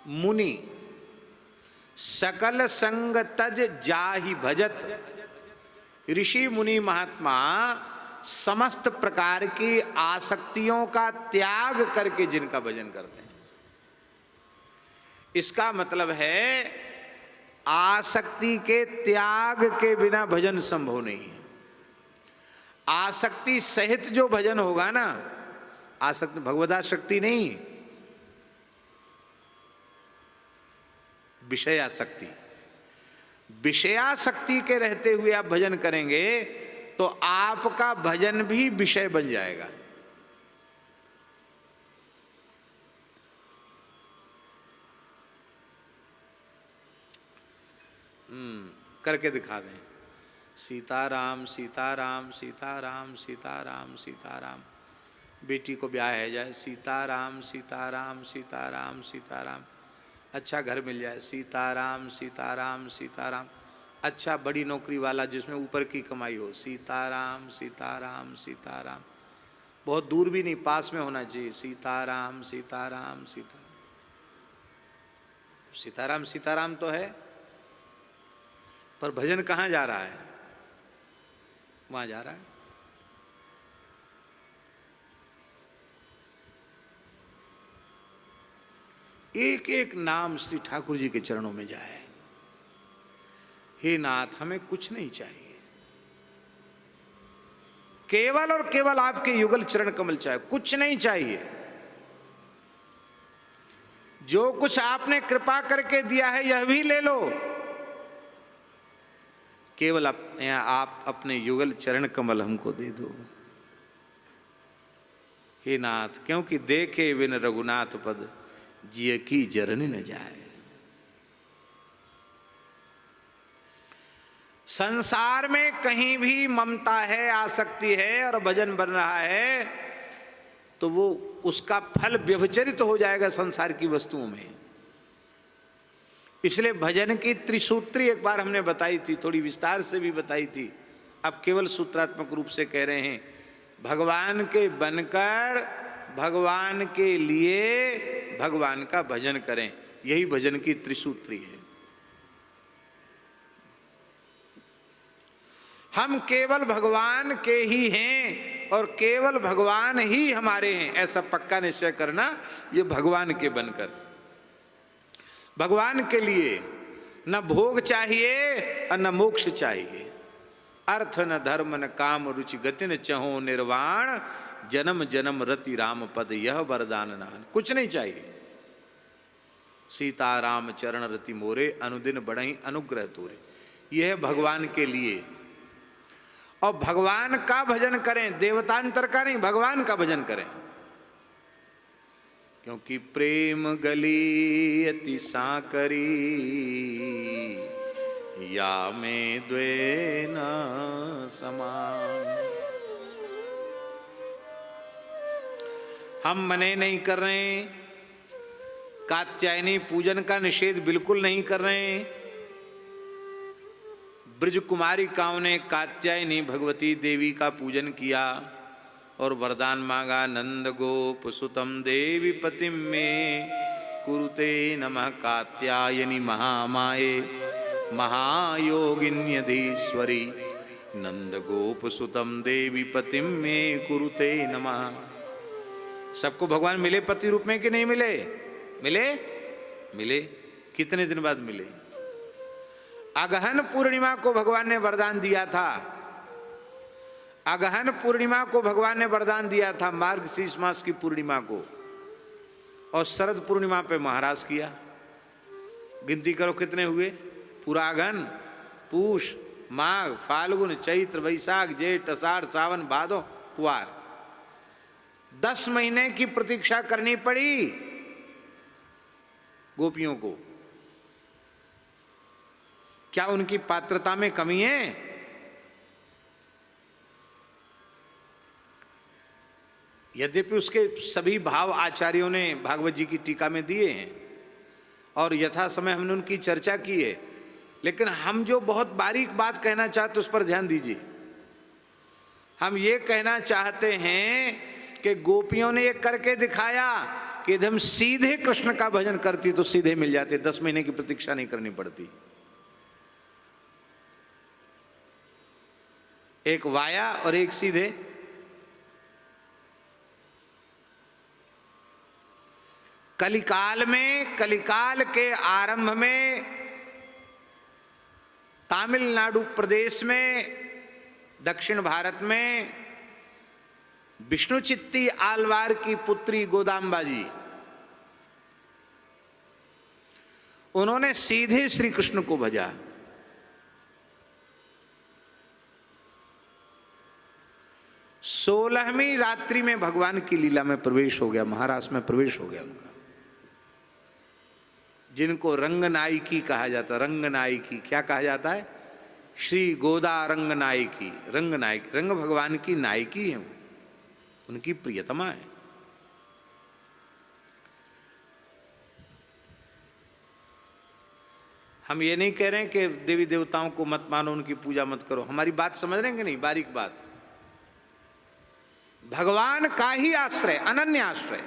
मुनि सकल संग तज जाहि भजत। ऋषि मुनि महात्मा समस्त प्रकार की आसक्तियों का त्याग करके जिनका भजन करते हैं। इसका मतलब है आसक्ति के त्याग के बिना भजन संभव नहीं है। आसक्ति सहित जो भजन होगा ना, आसक्ति भगवदासक्ति नहीं, विषयासक्ति। विषयासक्ति के रहते हुए आप भजन करेंगे तो आपका भजन भी विषय बन जाएगा। करके दिखा दें। सीताराम सीताराम सीताराम सीताराम सीताराम। बेटी को ब्याह है जाए, सीताराम सीताराम सीताराम सीताराम। अच्छा घर मिल जाए, सीताराम सीताराम सीताराम। अच्छा बड़ी नौकरी वाला जिसमें ऊपर की कमाई हो, सीताराम सीताराम सीताराम। बहुत दूर भी नहीं, पास में होना चाहिए, सीताराम सीताराम सीताराम। सीताराम सीताराम तो है, पर भजन कहाँ जा रहा है? वहां जा रहा है। एक एक नाम श्री ठाकुर जी के चरणों में जाए। हे नाथ, हमें कुछ नहीं चाहिए, केवल और केवल आपके युगल चरण कमल चाहिए, कुछ नहीं चाहिए। जो कुछ आपने कृपा करके दिया है यह भी ले लो, केवल आप अपने युगल चरण कमल हमको दे दो। हे नाथ, क्योंकि देखे बिन रघुनाथ पद जिय की जरनी न जाए। संसार में कहीं भी ममता है, आसक्ति है और भजन बन रहा है तो वो उसका फल व्यभिचरित हो जाएगा संसार की वस्तुओं में। इसलिए भजन की त्रिसूत्री एक बार हमने बताई थी, थोड़ी विस्तार से भी बताई थी, अब केवल सूत्रात्मक रूप से कह रहे हैं। भगवान के बनकर भगवान के लिए भगवान का भजन करें, यही भजन की त्रिसूत्री है। हम केवल भगवान के ही हैं और केवल भगवान ही हमारे हैं, ऐसा पक्का निश्चय करना। ये भगवान के बनकर, भगवान के लिए न भोग चाहिए और न मोक्ष चाहिए। अर्थ न धर्म न काम रुचि गति न चहो निर्वाण, जन्म जन्म रति राम पद यह वरदान नान। कुछ नहीं चाहिए। सीता राम चरण रति मोरे, अनुदिन बढ़ई अनुग्रह तोरे। यह है भगवान के लिए। और भगवान का भजन करें, देवतांतर का नहीं, भगवान का भजन करें। क्योंकि प्रेम गली अति साकरी, या में द्वे न समान। हम मने नहीं कर रहे हैं, कात्यायनी पूजन का निषेध बिल्कुल नहीं कर रहे हैं। ब्रज कुमारिकाओं ने कात्यायनी भगवती देवी का पूजन किया और वरदान मांगा, नंद गोप सुतम देवी पतिम में कुरुते नमः कात्यायनी महामाये महायोगिन्यधीश्वरी, नंद गोप सुतम देवी पतिम में कुरुते नमः। सबको भगवान मिले पति रूप में कि नहीं मिले? मिले, मिले। कितने दिन बाद मिले? अगहन पूर्णिमा को भगवान ने वरदान दिया था। अगहन पूर्णिमा को भगवान ने वरदान दिया था, मार्गशीर्ष मास की पूर्णिमा को, और शरद पूर्णिमा पे महाराज किया। गिनती करो कितने हुए? पूरा अगहन, पूष, माघ, फाल्गुन, चैत्र, वैशाख, जेठ, आषाढ़, सावन, भादो, कुवार। 10 महीने की प्रतीक्षा करनी पड़ी गोपियों को। क्या उनकी पात्रता में कमी है? यद्यपि उसके सभी भाव आचार्यों ने भागवत जी की टीका में दिए हैं और यथा समय हमने उनकी चर्चा की है, लेकिन हम जो बहुत बारीक बात कहना चाहते उस पर ध्यान दीजिए। हम ये कहना चाहते हैं कि गोपियों ने ये करके दिखाया कि यदि हम सीधे कृष्ण का भजन करती तो सीधे मिल जाते, 10 महीने की प्रतीक्षा नहीं करनी पड़ती। एक वाया और एक सीधे। कलिकाल में, कलिकाल के आरंभ में तमिलनाडु प्रदेश में, दक्षिण भारत में विष्णु चित्ती आलवार की पुत्री गोदाम्बा जी, उन्होंने सीधे श्री कृष्ण को भजा। सोलहवीं रात्रि में भगवान की लीला में प्रवेश हो गया, महाराष्ट्र में प्रवेश हो गया उनका, जिनको रंगनायकी कहा जाता है। रंगनायकी क्या कहा जाता है? श्री गोदा रंगनायकी। रंगनायक, रंग भगवान की नायकी है, उनकी प्रियतमा है। हम ये नहीं कह रहे हैं कि देवी देवताओं को मत मानो, उनकी पूजा मत करो, हमारी बात समझ रहे हैं कि नहीं? बारीक बात। भगवान का ही आश्रय, अनन्य आश्रय।